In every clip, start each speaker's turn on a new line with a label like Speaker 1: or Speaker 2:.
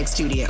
Speaker 1: Studio.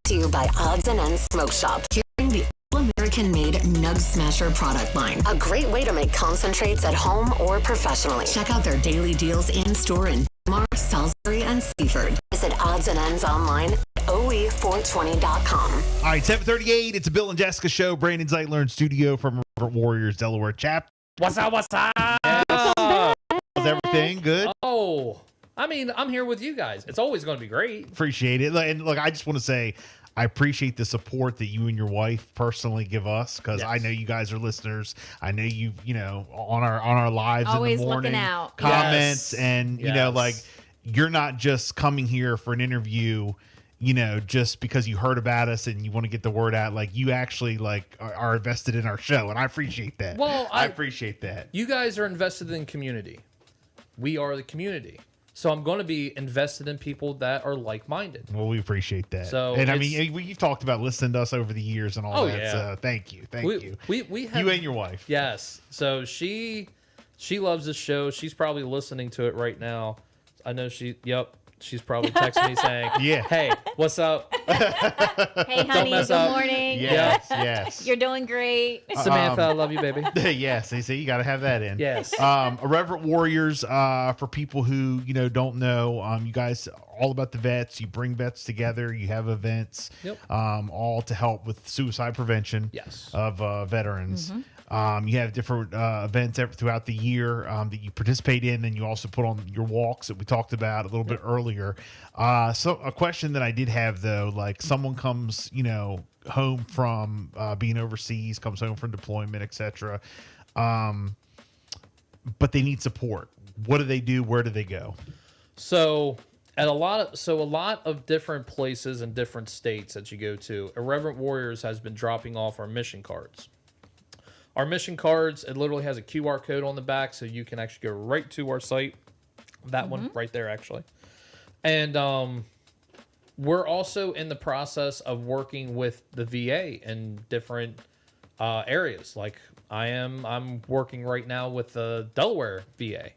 Speaker 1: To you by Odds and Ends Smoke Shop. Carrying the All-American-made Nug Smasher product line. A great way to make concentrates at home or professionally. Check out their daily deals in store in Mar, Salisbury, and Seaford. Visit Odds and Ends online at OE420.com.
Speaker 2: All right, 7:38. It's a Bill and Jessica show. Brandon Zeitler in studio from Irreverent Warriors, Delaware chapter.
Speaker 3: What's up? What's up?
Speaker 2: How's everything? Good?
Speaker 3: Oh, I mean, I'm here with you guys. It's always going to be great.
Speaker 2: Appreciate it. And look, I just want to say I appreciate the support that you and your wife personally give us, because I know you guys are listeners. I know you know, on our lives
Speaker 4: always
Speaker 2: in the morning,
Speaker 4: looking out.
Speaker 2: comments, and you know, like, you're not just coming here for an interview, you know, just because you heard about us and you want to get the word out. Like, you actually are invested in our show, and I appreciate that.
Speaker 3: Well,
Speaker 2: I appreciate that.
Speaker 3: You guys are invested in community. We are the community. So I'm going to be invested in people that are like-minded.
Speaker 2: Well, we appreciate that.
Speaker 3: So,
Speaker 2: and I mean, you've talked about listening to us over the years and all that.
Speaker 3: Yeah.
Speaker 2: So thank you.
Speaker 3: We have,
Speaker 2: you and your wife.
Speaker 3: Yes. So she loves this show. She's probably listening to it right now. I know she's probably texting me saying,
Speaker 2: yeah,
Speaker 3: hey, what's up?
Speaker 4: Hey, honey, good morning.
Speaker 2: Yes.
Speaker 4: You're doing great.
Speaker 3: Samantha, I love you, baby.
Speaker 2: Yes, they say you got to have that in.
Speaker 3: Yes.
Speaker 2: Irreverent Warriors, for people who, you know, don't know, you guys are all about the vets. You bring vets together. You have events, all to help with suicide prevention of veterans.
Speaker 4: Mm-hmm.
Speaker 2: You have different events throughout the year that you participate in, and you also put on your walks that we talked about a little bit earlier. So a question that I did have, though, like, someone comes, you know, home from being overseas, comes home from deployment, etc., but they need support. What do they do? Where do they go?
Speaker 3: So a lot of different places and different states that you go to, Irreverent Warriors has been dropping off our mission cards. Our mission cards, it literally has a QR code on the back, so you can actually go right to our site. That one right there, actually. And we're also in the process of working with the VA in different areas. Like, I'm working right now with the Delaware VA,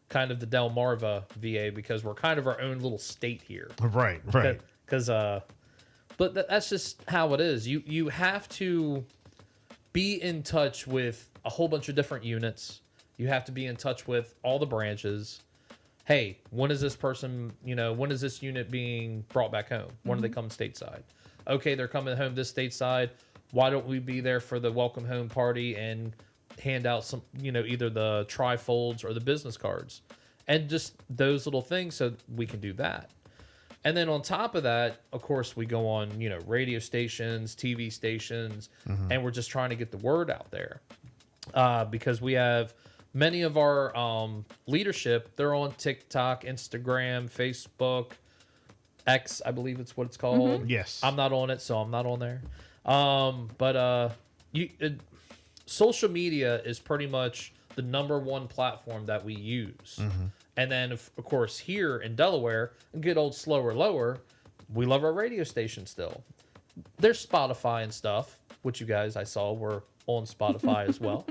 Speaker 3: kind of the Delmarva VA, because we're kind of our own little state here.
Speaker 2: Right.
Speaker 3: Because, but that's just how it is. You have to be in touch with a whole bunch of different units. You have to be in touch with all the branches. Hey, when is this person, you know, when is this unit being brought back home? When do they come stateside? Okay, they're coming home this stateside. Why don't we be there for the welcome home party and hand out some, you know, either the trifolds or the business cards, and just those little things, so we can do that. And then on top of that, of course, we go on, you know, radio stations, TV stations, and we're just trying to get the word out there. Because we have many of our leadership, they're on TikTok, Instagram, Facebook, X, I believe it's what it's called.
Speaker 2: Yes.
Speaker 3: I'm not on it, so I'm not on there. Social media is pretty much the #1 platform that we use. And then, of course, here in Delaware, good old Slower Lower, we love our radio station still. There's Spotify and stuff, which you guys, I saw, were on Spotify as well.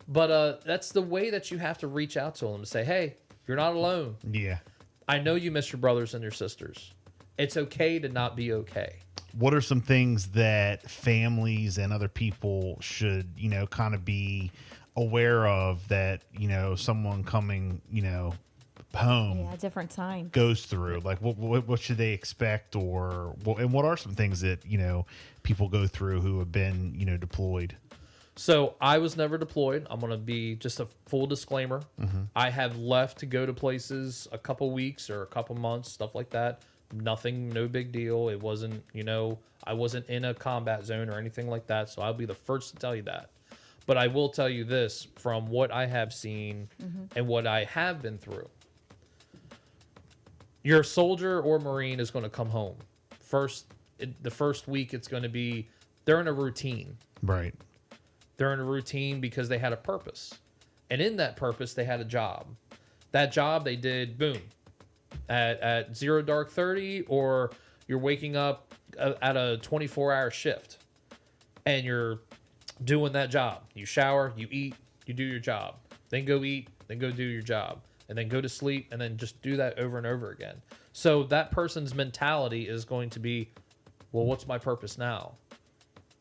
Speaker 3: But that's the way that you have to reach out to them, to say, hey, you're not alone.
Speaker 2: Yeah.
Speaker 3: I know you miss your brothers and your sisters. It's okay to not be okay.
Speaker 2: What are some things that families and other people should, you know, kind of be aware of that, you know, someone coming, you know, home
Speaker 4: different time
Speaker 2: goes through? Like, what should they expect, and what are some things that, you know, people go through who have been, you know, deployed?
Speaker 3: So I was never deployed. I'm going to be just a full disclaimer. I have left to go to places a couple weeks or a couple months, stuff like that. Nothing, no big deal. It wasn't, you know, I wasn't in a combat zone or anything like that. So I'll be the first to tell you that. But I will tell you this, from what I have seen and what I have been through. Your soldier or Marine is going to come home. The first week, it's going to be, they're in a routine.
Speaker 2: Right.
Speaker 3: They're in a routine because they had a purpose. And in that purpose, they had a job. That job they did, boom, at 0 dark 30, or you're waking up at a 24-hour shift and you're doing that job. You shower, you eat, you do your job. Then go eat, then go do your job. and then go to sleep, and then just do that over and over again. So that person's mentality is going to be, well, what's my purpose now?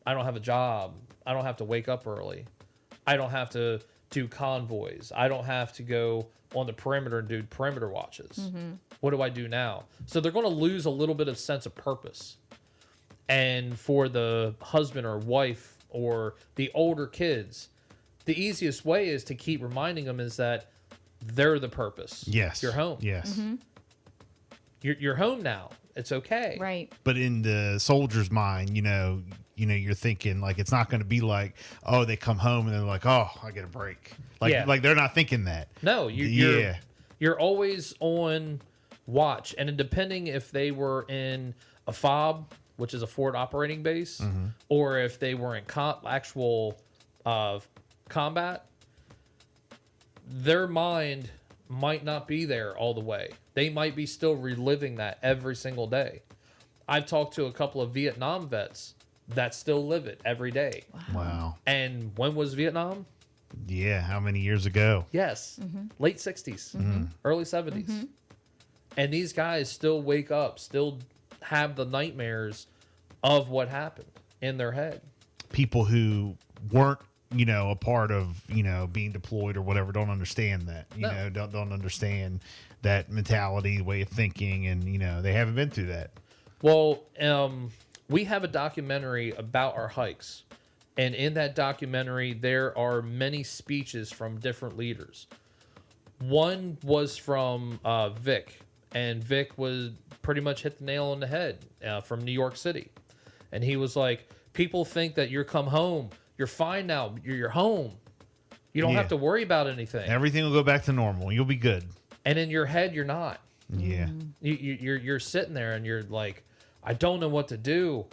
Speaker 3: I don't have a job. I don't have to wake up early. I don't have to do convoys. I don't have to go on the perimeter and do perimeter watches. What do I do now? So they're going to lose a little bit of sense of purpose. And for the husband or wife or the older kids, the easiest way is to keep reminding them is that they're the purpose.
Speaker 2: Yes.
Speaker 3: You're home.
Speaker 2: Yes.
Speaker 3: You're home now. It's okay.
Speaker 4: Right.
Speaker 2: But in the soldier's mind, you're thinking like it's not going to be like, oh, they come home and they're like, oh, I get a break. Like they're not thinking that.
Speaker 3: No, you're always on watch, and depending if they were in a FOB, which is a forward operating base, or if they were in actual combat, their mind might not be there all the way. They might be still reliving that every single day. I've talked to a couple of Vietnam vets that still live it every day.
Speaker 2: Wow.
Speaker 3: And when was Vietnam?
Speaker 2: Yeah. How many years ago?
Speaker 3: Yes. Late 60s, early 70s. And these guys still wake up, still have the nightmares of what happened in their head.
Speaker 2: People who weren't, a part of, being deployed or whatever don't understand that, don't understand that mentality, way of thinking. And, they haven't been through that.
Speaker 3: Well, we have a documentary about our hikes. And in that documentary, there are many speeches from different leaders. One was from Vic. And Vic was pretty much hit the nail on the head from New York City. And he was like, people think that you're come home. You're fine now. You're home. You don't have to worry about anything.
Speaker 2: Everything will go back to normal. You'll be good.
Speaker 3: And in your head, you're not.
Speaker 2: Yeah.
Speaker 3: You're sitting there and you're like, I don't know what to do.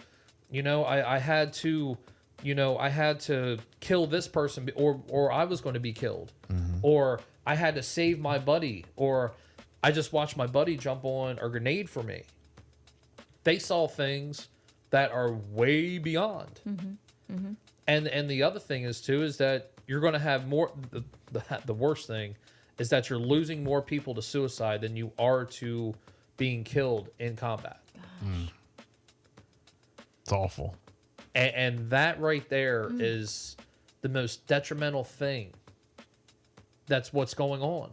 Speaker 3: I had to, I had to kill this person or I was going to be killed. Or I had to save my buddy. Or I just watched my buddy jump on a grenade for me. They saw things that are way beyond. And the other thing is too is that you're going to have more. The worst thing is that you're losing more people to suicide than you are to being killed in combat.
Speaker 2: It's awful.
Speaker 3: And that right there is the most detrimental thing. That's what's going on.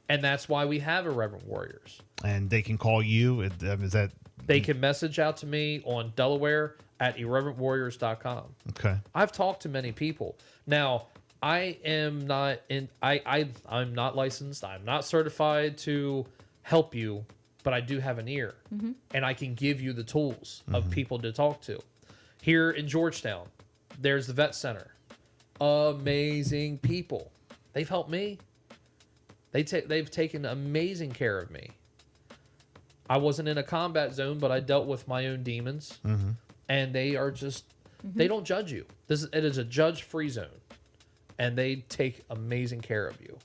Speaker 3: And that's why we have Irreverent Warriors.
Speaker 2: And they can call you. Is that?
Speaker 3: They can message out to me on Delaware at irreverentwarriors.com.
Speaker 2: Okay.
Speaker 3: I've talked to many people. Now, I am not in. I'm not licensed. I'm not certified to help you, but I do have an ear, and I can give you the tools of people to talk to. Here in Georgetown, there's the Vet Center. Amazing people. They've helped me. They've taken amazing care of me. I wasn't in a combat zone, but I dealt with my own demons, and they are just they don't judge you. It is a judge-free zone, and they take amazing care of you.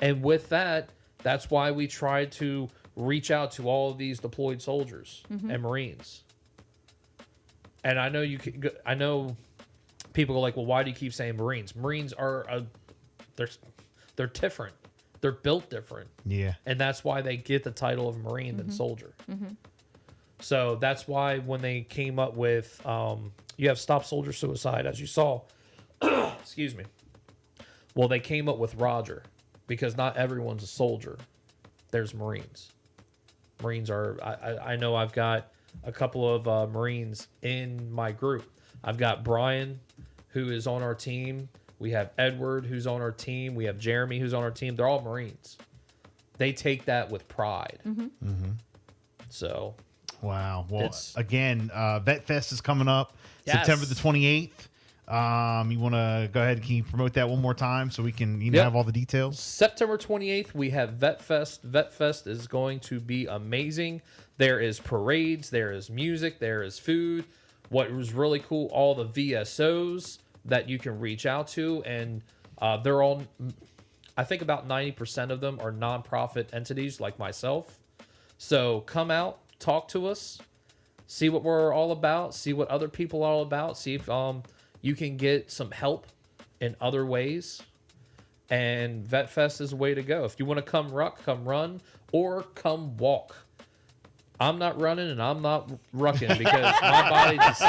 Speaker 3: And with that, that's why we try to reach out to all of these deployed soldiers and Marines. And I know I know people go like, well, why do you keep saying Marines? Marines are they're different. They're built different.
Speaker 2: Yeah.
Speaker 3: And that's why they get the title of Marine than soldier. So that's why when they came up with, you have Stop Soldier Suicide, as you saw. Excuse me. Well, they came up with Roger because not everyone's a soldier. There's Marines. Marines are, I know I've got a couple of Marines in my group. I've got Brian, who is on our team. We have Edward, who's on our team. We have Jeremy, who's on our team. They're all Marines. They take that with pride. So,
Speaker 2: wow. Well, again, Vet Fest is coming up September the 28th. You want to go ahead and can you promote that one more time so we can have all the details?
Speaker 3: September 28th, we have Vet Fest. Vet Fest is going to be amazing. There is parades, there is music, there is food. What was really cool, all the VSOs that you can reach out to, and they're all, I think about 90% of them are nonprofit entities like myself. So come out, talk to us, see what we're all about, see what other people are all about, see if you can get some help in other ways. And Vet Fest is the way to go. If you want to come run, or come walk. I'm not running and I'm not rucking because my body just...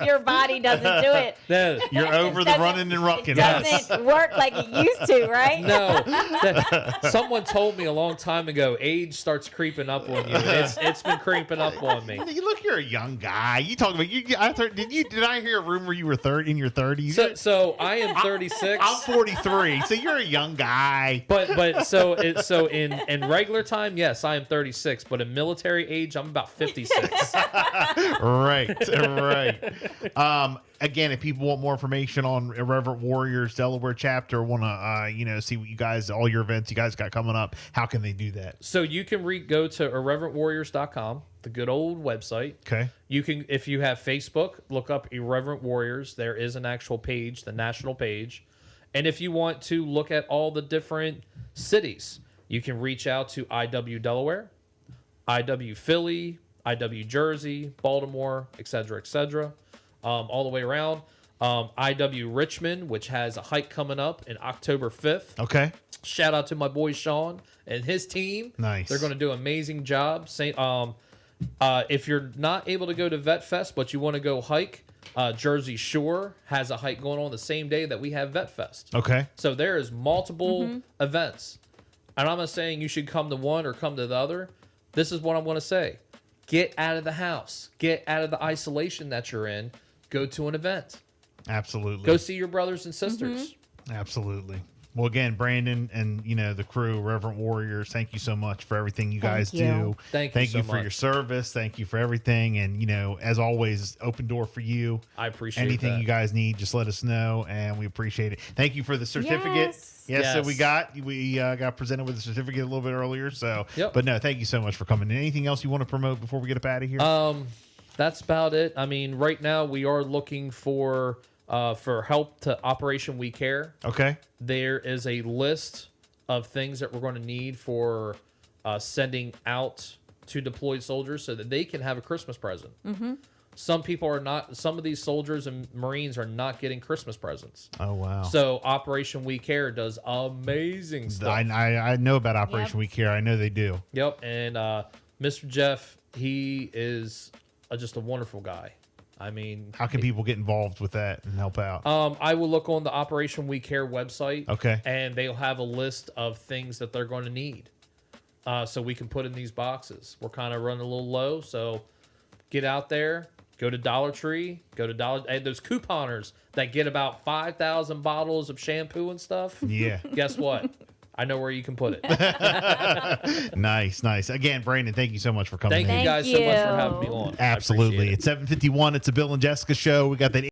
Speaker 4: Your body doesn't do it.
Speaker 3: No,
Speaker 2: You're over the running and rucking.
Speaker 4: It doesn't work like it used to, right?
Speaker 3: no. Someone told me a long time ago, age starts creeping up on you. It's been creeping up on me.
Speaker 2: You look, you're a young guy. You talking about you? Did I hear a rumor you were in your 30s?
Speaker 3: So I am 36.
Speaker 2: I'm 43. So you're a young guy.
Speaker 3: But so in regular time, yes, I am 36. But in military age, I'm about 56.
Speaker 2: Right. Again, if people want more information on Irreverent Warriors Delaware chapter, want to see what you guys, all your events you guys got coming up, how can they do that?
Speaker 3: So you can go to irreverentwarriors.com, the good old website.
Speaker 2: Okay.
Speaker 3: You can, if you have Facebook, look up Irreverent Warriors. There is an actual page, the national page. And if you want to look at all the different cities, you can reach out to IW Delaware, IW Philly, IW Jersey, Baltimore, etc., all the way around. IW Richmond, which has a hike coming up in October 5th.
Speaker 2: Okay.
Speaker 3: Shout out to my boy Sean and his team.
Speaker 2: Nice.
Speaker 3: They're going to do an amazing job. If you're not able to go to Vet Fest, but you want to go hike, Jersey Shore has a hike going on the same day that we have Vet Fest.
Speaker 2: Okay.
Speaker 3: So there is multiple events. And I'm not saying you should come to one or come to the other. This is what I'm going to say. Get out of the house. Get out of the isolation that you're in. Go to an event.
Speaker 2: Absolutely.
Speaker 3: Go see your brothers and sisters.
Speaker 2: Absolutely. Well, again, Brandon and the crew, Reverent Warriors, thank you so much for everything you guys do.
Speaker 3: Thank you so
Speaker 2: for
Speaker 3: much.
Speaker 2: your service. Thank you for everything. And as always, open door for you.
Speaker 3: I appreciate
Speaker 2: anything
Speaker 3: that.
Speaker 2: you guys need. Just let us know, and we appreciate it. Thank you for the certificate. Yes. So we got presented with a certificate a little bit earlier. So, but no, thank you so much for coming in. Anything else you want to promote before we get up out of here?
Speaker 3: That's about it. I mean, right now we are looking for help to Operation We Care.
Speaker 2: Okay.
Speaker 3: There is a list of things that we're going to need for sending out to deployed soldiers so that they can have a Christmas present. Some people are not. Some of these soldiers and Marines are not getting Christmas presents.
Speaker 2: Oh wow!
Speaker 3: So Operation We Care does amazing stuff.
Speaker 2: I know about Operation We Care. I know they do.
Speaker 3: Yep, and Mr. Jeff, he is just a wonderful guy. I mean,
Speaker 2: how can people get involved with that and help out?
Speaker 3: I will look on the Operation We Care website.
Speaker 2: Okay,
Speaker 3: and they'll have a list of things that they're going to need, so we can put in these boxes. We're kind of running a little low, so get out there. Go to Dollar Tree. And those couponers that get about 5,000 bottles of shampoo and stuff.
Speaker 2: Yeah.
Speaker 3: Guess what? I know where you can put it.
Speaker 2: Nice. Again, Brandon, thank you so much for coming in.
Speaker 3: Thank you guys so much for having me on.
Speaker 2: Absolutely. It's 7:51. It's a Bill and Jessica show. We got that